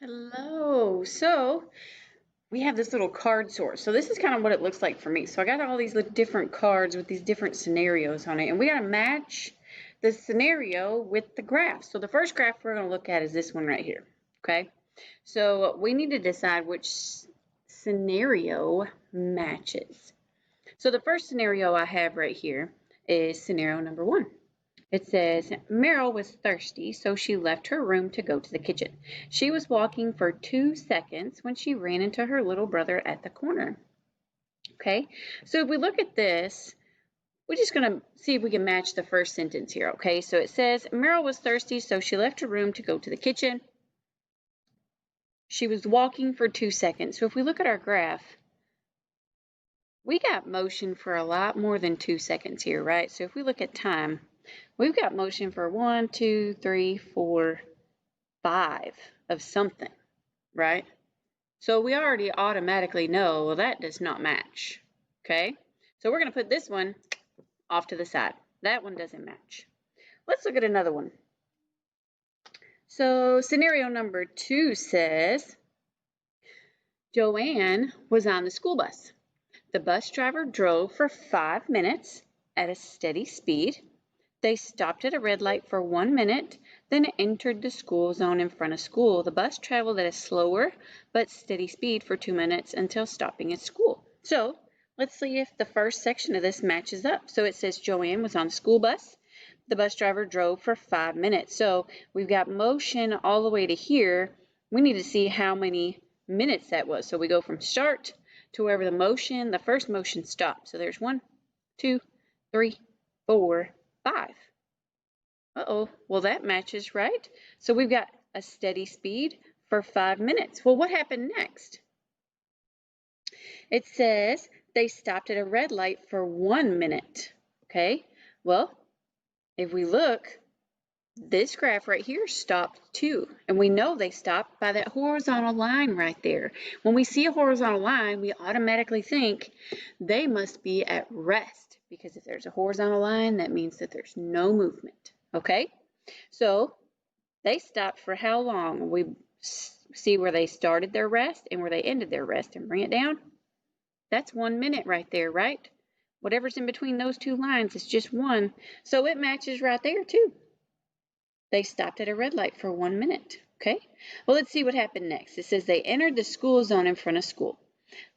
Hello. So we have this little card sort. So this is kind of what it looks like for me. So I got all these different cards with these different scenarios on it, and we got to match the scenario with the graph. So the first graph we're going to look at is this one right here. Okay. So we need to decide which scenario matches. So the first scenario I have right here is scenario number 1. It says, Meryl was thirsty, so she left her room to go to the kitchen. She was walking for 2 seconds when she ran into her little brother at the corner. Okay, so if we look at this, we're just going to see if we can match the first sentence here. Okay, so it says, Meryl was thirsty, so she left her room to go to the kitchen. She was walking for 2 seconds. So if we look at our graph, we got motion for a lot more than 2 seconds here, right? So if we look at time, we've got motion for 1, 2, 3, 4, 5 of something, right? So we already automatically know, well, that does not match, okay? So we're going to put this one off to the side. That one doesn't match. Let's look at another one. So scenario number 2 says, Joanne was on the school bus. The bus driver drove for 5 minutes at a steady speed. They stopped at a red light for 1 minute, then entered the school zone in front of school. The bus traveled at a slower but steady speed for 2 minutes until stopping at school. So let's see if the first section of this matches up. So it says Joanne was on the school bus. The bus driver drove for 5 minutes. So we've got motion all the way to here. We need to see how many minutes that was. So we go from start to wherever the first motion stopped. So there's 1, 2, 3, 4, 5. Uh-oh, well that matches, right? So we've got a steady speed for 5 minutes. Well, what happened next? It says they stopped at a red light for 1 minute. Okay, well, if we look, this graph right here stopped too. And we know they stopped by that horizontal line right there. When we see a horizontal line, we automatically think they must be at rest, because if there's a horizontal line, that means that there's no movement. Okay, so they stopped for how long? We see where they started their rest and where they ended their rest and bring it down. That's 1 minute right there, right? Whatever's in between those two lines is just 1. So it matches right there too. They stopped at a red light for 1 minute. Okay, well, let's see what happened next. It says they entered the school zone in front of school.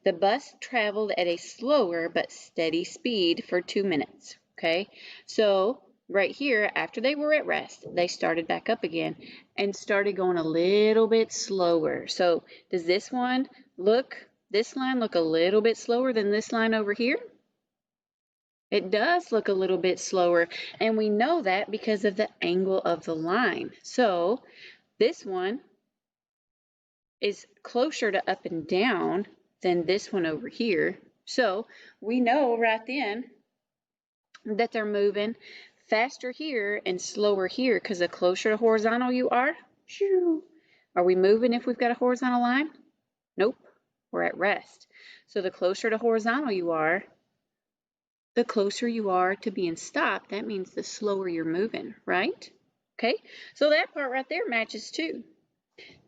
The bus traveled at a slower but steady speed for 2 minutes. Okay, so right here, after they were at rest, they started back up again and started going a little bit slower. So does this line look a little bit slower than this line over here? It does look a little bit slower, and we know that because of the angle of the line. So this one is closer to up and down than this one over here. So we know right then that they're moving faster here and slower here, because the closer to horizontal you are we moving if we've got a horizontal line? Nope, we're at rest. So the closer to horizontal you are, the closer you are to being stopped. That means the slower you're moving, right? Okay, so that part right there matches too.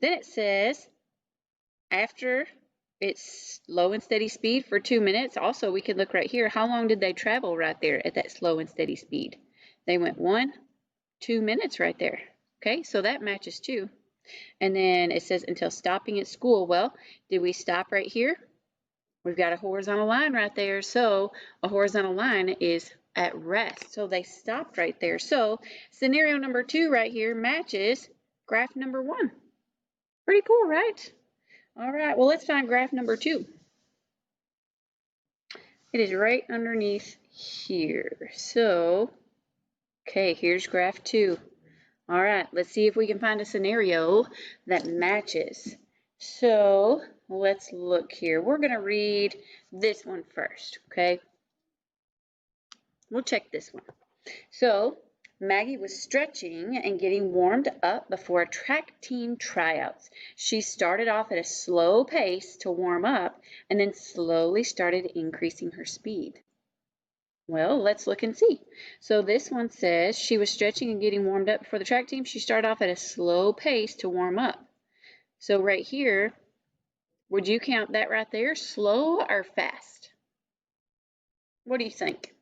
Then it says after it's slow and steady speed for 2 minutes. Also, we can look right here. How long did they travel right there at that slow and steady speed? They went 1, 2 minutes right there. Okay, so that matches too. And then it says until stopping at school. Well, did we stop right here? We've got a horizontal line right there, so a horizontal line is at rest. So they stopped right there. So scenario number 2 right here matches graph number 1. Pretty cool, right? All right, well, let's find graph number 2. It is right underneath here. So, okay, here's graph 2. All right, let's see if we can find a scenario that matches. So let's look here. We're going to read this one first, okay? We'll check this one. So Maggie was stretching and getting warmed up before a track team tryouts. She started off at a slow pace to warm up and then slowly started increasing her speed. Well, let's look and see. So this one says she was stretching and getting warmed up for the track team. She started off at a slow pace to warm up. So right here, would you count that right there slow or fast? What do you think?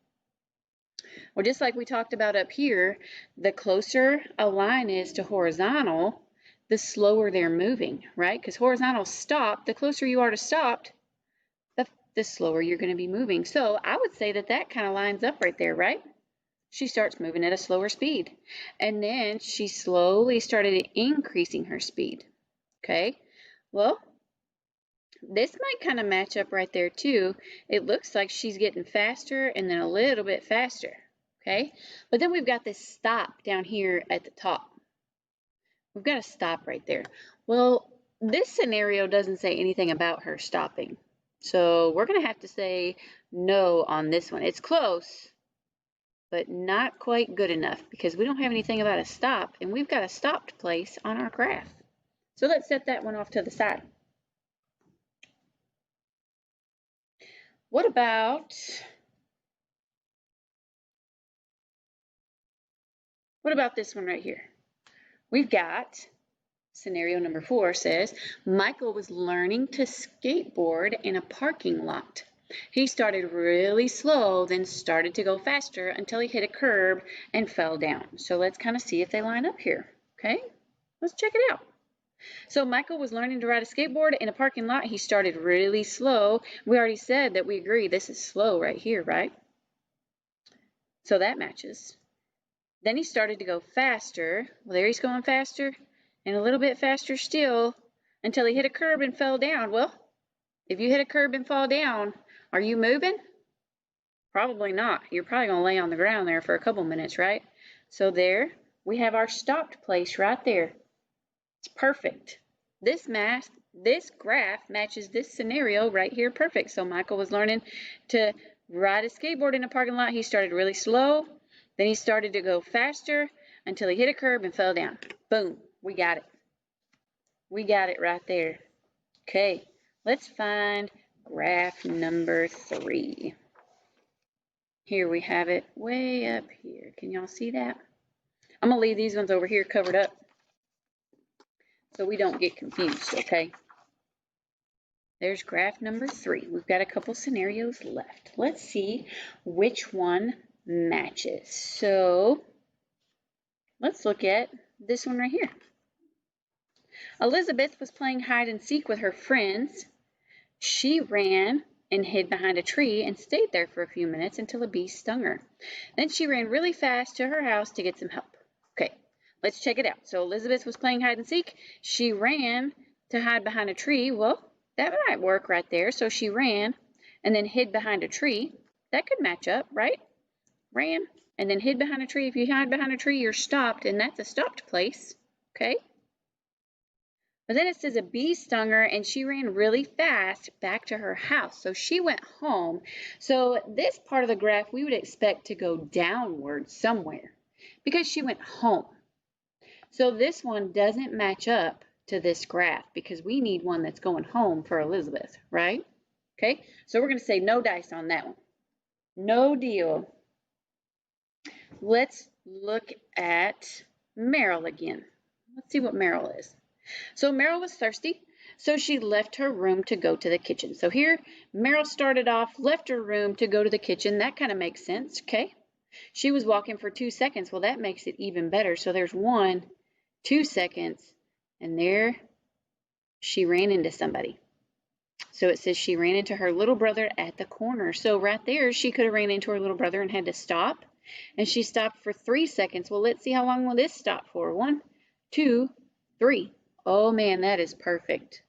Well, just like we talked about up here, the closer a line is to horizontal, the slower they're moving, right? Because horizontal stop, the closer you are to stopped, the slower you're going to be moving. So I would say that that kind of lines up right there, right? She starts moving at a slower speed. And then she slowly started increasing her speed. Okay, well, this might kind of match up right there too. It looks like she's getting faster and then a little bit faster. Okay, but then we've got this stop down here at the top. We've got a stop right there. Well, this scenario doesn't say anything about her stopping. So we're going to have to say no on this one. It's close, but not quite good enough because we don't have anything about a stop, and we've got a stopped place on our graph. So let's set that one off to the side. What about this one right here? We've got scenario number 4 says, Michael was learning to skateboard in a parking lot. He started really slow, then started to go faster until he hit a curb and fell down. So let's kind of see if they line up here. Okay, let's check it out. So Michael was learning to ride a skateboard in a parking lot. He started really slow. We already said that we agree this is slow right here, right? So that matches. Then he started to go faster. Well, there he's going faster and a little bit faster still until he hit a curb and fell down. Well, if you hit a curb and fall down, are you moving? Probably not. You're probably going to lay on the ground there for a couple minutes, right? So there we have our stopped place right there. It's perfect. This graph matches this scenario right here perfect. So Michael was learning to ride a skateboard in a parking lot. He started really slow. Then he started to go faster until he hit a curb and fell down. Boom. We got it. We got it right there. Okay. Let's find graph number 3. Here we have it way up here. Can y'all see that? I'm going to leave these ones over here covered up so we don't get confused, okay? There's graph number 3. We've got a couple scenarios left. Let's see which one matches. So let's look at this one right here. Elizabeth was playing hide and seek with her friends. She ran and hid behind a tree and stayed there for a few minutes until a bee stung her. Then she ran really fast to her house to get some help. Okay, let's check it out. So Elizabeth was playing hide and seek. She ran to hide behind a tree. Well, that might work right there. So she ran and then hid behind a tree. That could match up, right? Ran and then hid behind a tree. If you hide behind a tree, you're stopped, and that's a stopped place. Okay. But then it says a bee stung her and she ran really fast back to her house. So she went home. So this part of the graph we would expect to go downward somewhere because she went home. So this one doesn't match up to this graph because we need one that's going home for Elizabeth, right? Okay, so we're going to say no dice on that one. No deal. Let's look at Meryl again. Let's see what Meryl is. So Meryl was thirsty, so she left her room to go to the kitchen. So here, Meryl started off, left her room to go to the kitchen. That kind of makes sense, okay? She was walking for 2 seconds. Well, that makes it even better. So there's 1, 2 seconds, and there she ran into somebody. So it says she ran into her little brother at the corner. So right there, she could have ran into her little brother and had to stop. And she stopped for 3 seconds. Well, let's see how long will this stop for. 1, 2, 3. Oh man, that is perfect.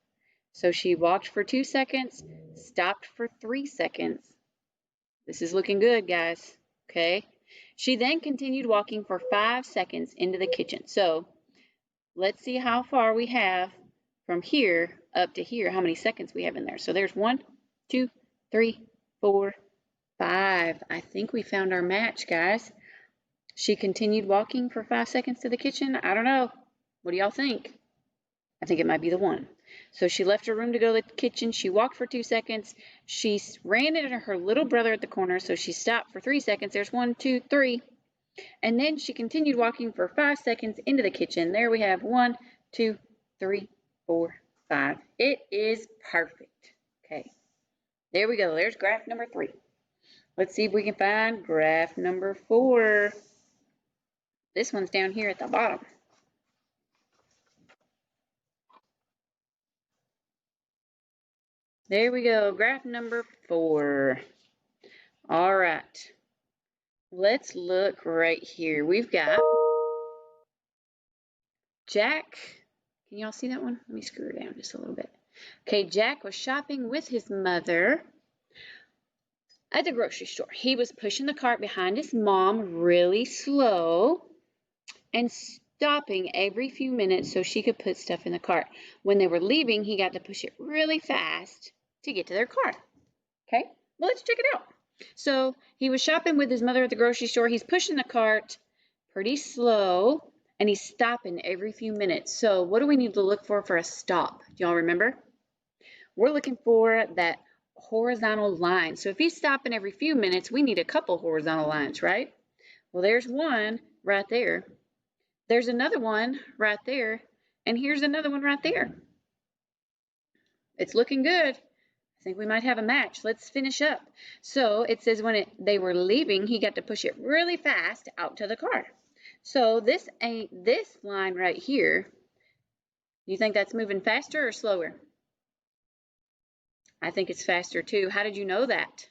So she walked for 2 seconds, stopped for 3 seconds. This is looking good, guys. Okay. She then continued walking for 5 seconds into the kitchen. So let's see how far we have from here up to here, how many seconds we have in there. So there's 1, 2, 3, 4, 5. I think we found our match, guys. She continued walking for 5 seconds to the kitchen. I don't know. What do y'all think? I think it might be the 1. So she left her room to go to the kitchen. She walked for 2 seconds. She ran into her little brother at the corner. So she stopped for 3 seconds. There's 1, 2, 3. And then she continued walking for 5 seconds into the kitchen. There we have 1, 2, 3, 4, 5. It is perfect. Okay, there we go. There's graph number 3. Let's see if we can find graph number 4. This one's down here at the bottom. There we go, graph number 4. All right, let's look right here. We've got Jack. Can y'all see that one? Let me screw it down just a little bit. Okay, Jack was shopping with his mother at the grocery store. He was pushing the cart behind his mom really slow and stopping every few minutes so she could put stuff in the cart. When they were leaving, he got to push it really fast to get to their car. Okay, well, let's check it out. So he was shopping with his mother at the grocery store. He's pushing the cart pretty slow, and he's stopping every few minutes. So what do we need to look for a stop? Do y'all remember? We're looking for that horizontal line. So if he's stopping every few minutes, we need a couple horizontal lines, right? Well, there's one right there. There's another one right there. And here's another one right there. It's looking good. I think we might have a match. Let's finish up. So it says when they were leaving, he got to push it really fast out to the car. So this line right here. You think that's moving faster or slower? I think it's faster too. How did you know that?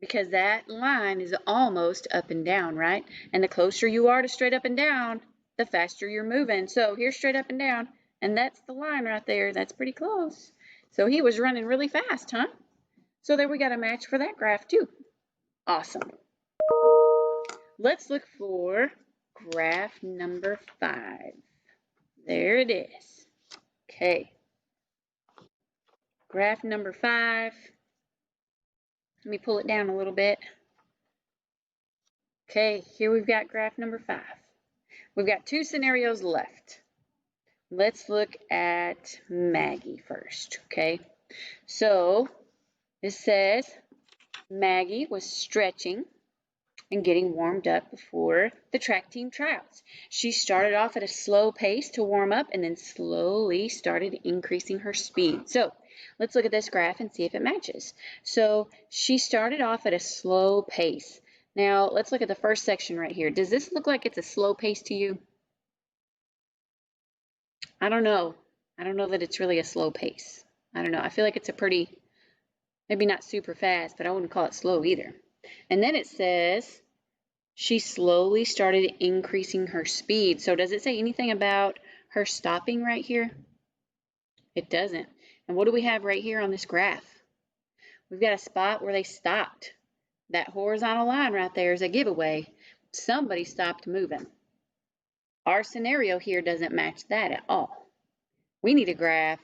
Because that line is almost up and down, right? And the closer you are to straight up and down, the faster you're moving. So here's straight up and down, and that's the line right there. That's pretty close. So he was running really fast, huh? So there we got a match for that graph too. Awesome. Let's look for graph number 5. There it is. Okay. Graph number 5. Let me pull it down a little bit. Okay, here we've got graph number 5. We've got 2 scenarios left. Let's look at Maggie first, okay? So it says Maggie was stretching and getting warmed up before the track team tryouts. She started off at a slow pace to warm up and then slowly started increasing her speed. So let's look at this graph and see if it matches. So she started off at a slow pace. Now let's look at the first section right here. Does this look like it's a slow pace to you? I don't know. I don't know that it's really a slow pace. I don't know. I feel like it's a pretty, maybe not super fast, but I wouldn't call it slow either. And then it says she slowly started increasing her speed. So does it say anything about her stopping right here? It doesn't. And what do we have right here on this graph? We've got a spot where they stopped. That horizontal line right there is a giveaway. Somebody stopped moving. Our scenario here doesn't match that at all. We need a graph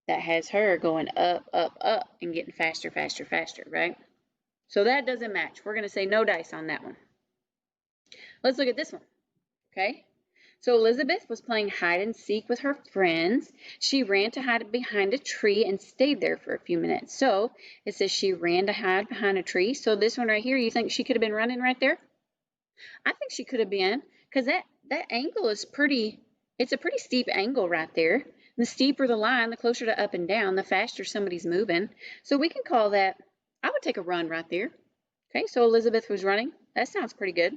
that has her going up, up, up and getting faster, faster, faster, right? So that doesn't match. We're going to say no dice on that one. Let's look at this one, okay? So Elizabeth was playing hide and seek with her friends. She ran to hide behind a tree and stayed there for a few minutes. So it says she ran to hide behind a tree. So this one right here, you think she could have been running right there? I think she could have been, because that angle is pretty, it's a pretty steep angle right there. The steeper the line, the closer to up and down, the faster somebody's moving. So we can call that, I would take a run right there. Okay, so Elizabeth was running. That sounds pretty good.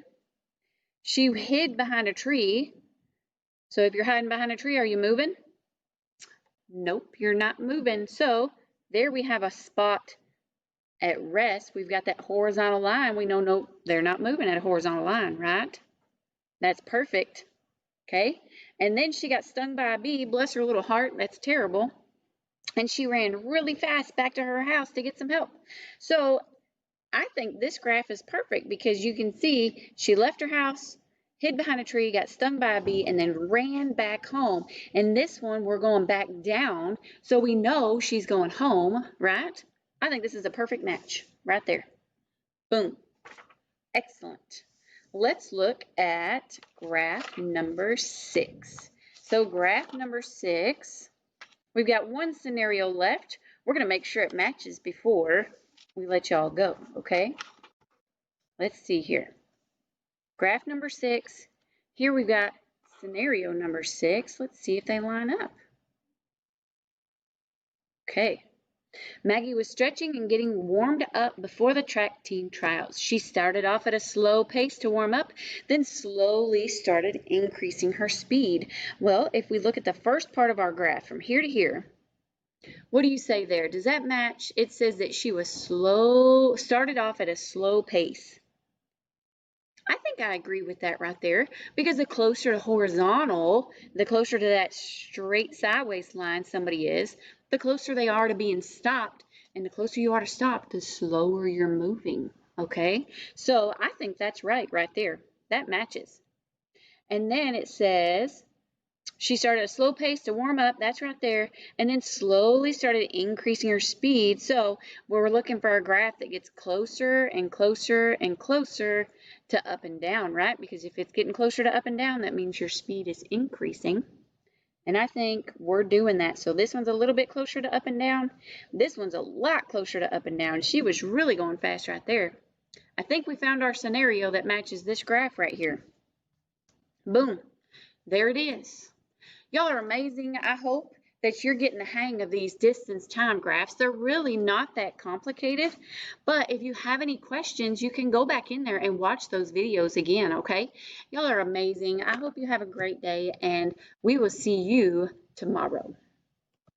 She hid behind a tree. So if you're hiding behind a tree, are you moving? Nope, you're not moving. So there we have a spot at rest. We've got that horizontal line. We know, no, they're not moving at a horizontal line, right? That's perfect. Okay, and then she got stung by a bee. Bless her little heart. That's terrible. And she ran really fast back to her house to get some help. So I think this graph is perfect because you can see she left her house, hid behind a tree, got stung by a bee, and then ran back home. And this one, we're going back down, so we know she's going home, right? I think this is a perfect match right there. Boom. Excellent. Let's look at graph number 6. So graph number 6, we've got one scenario left. We're going to make sure it matches before we let y'all go, okay? Let's see here. Graph number 6. Here we've got scenario number 6. Let's see if they line up. Okay. Maggie was stretching and getting warmed up before the track team tryouts. She started off at a slow pace to warm up, then slowly started increasing her speed. Well, if we look at the first part of our graph from here to here, what do you say there? Does that match? It says that she was started off at a slow pace. I think I agree with that right there, because the closer to horizontal, the closer to that straight sideways line somebody is, the closer they are to being stopped, and the closer you are to stop, the slower you're moving, okay? So I think that's right there. That matches. And then it says she started a slow pace to warm up, that's right there, and then slowly started increasing her speed. So we're looking for a graph that gets closer and closer and closer to up and down, right? Because if it's getting closer to up and down, that means your speed is increasing. And I think we're doing that. So this one's a little bit closer to up and down. This one's a lot closer to up and down. She was really going fast right there. I think we found our scenario that matches this graph right here. Boom. There it is. Y'all are amazing. I hope that you're getting the hang of these distance time graphs. They're really not that complicated, but if you have any questions, you can go back in there and watch those videos again, okay? Y'all are amazing. I hope you have a great day, and we will see you tomorrow.